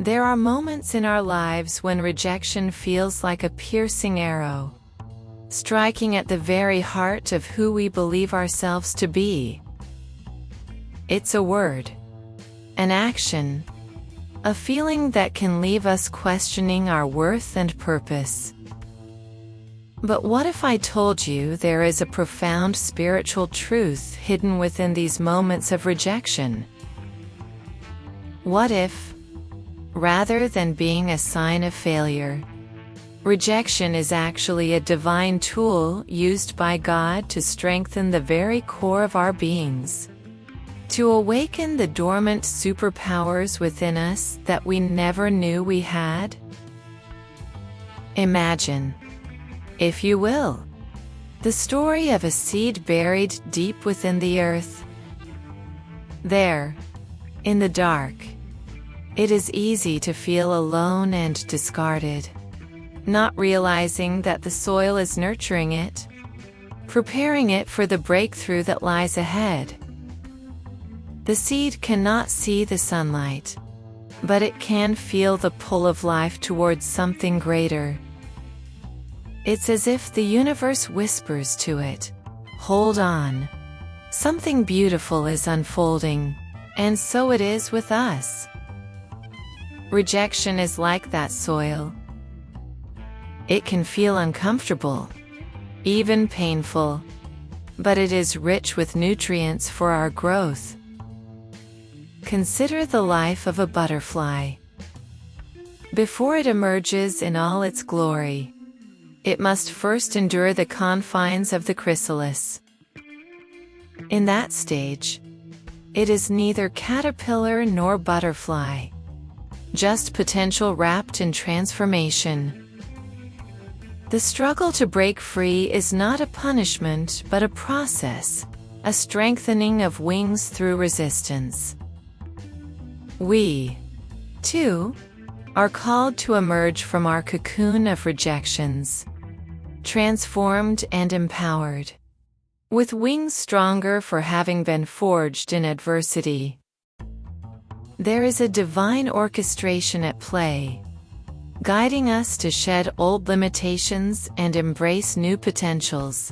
There are moments in our lives when rejection feels like a piercing arrow, striking at the very heart of who we believe ourselves to be. It's a word, an action, a feeling that can leave us questioning our worth and purpose. But what if I told you there is a profound spiritual truth hidden within these moments of rejection? What if, rather than being a sign of failure, rejection is actually a divine tool used by God to strengthen the very core of our beings, to awaken the dormant superpowers within us that we never knew we had? Imagine, if you will, the story of a seed buried deep within the earth. There, in the dark, it is easy to feel alone and discarded, not realizing that the soil is nurturing it, preparing it for the breakthrough that lies ahead. The seed cannot see the sunlight, but it can feel the pull of life towards something greater. It's as if the universe whispers to it, "Hold on. Something beautiful is unfolding," and so it is with us. Rejection is like that soil. It can feel uncomfortable, even painful, but it is rich with nutrients for our growth. Consider the life of a butterfly. Before it emerges in all its glory, it must first endure the confines of the chrysalis. In that stage, it is neither caterpillar nor butterfly, just potential wrapped in transformation. The struggle to break free is not a punishment but a process, a strengthening of wings through resistance. We, too, are called to emerge from our cocoon of rejections, transformed and empowered, with wings stronger for having been forged in adversity. There is a divine orchestration at play, guiding us to shed old limitations and embrace new potentials.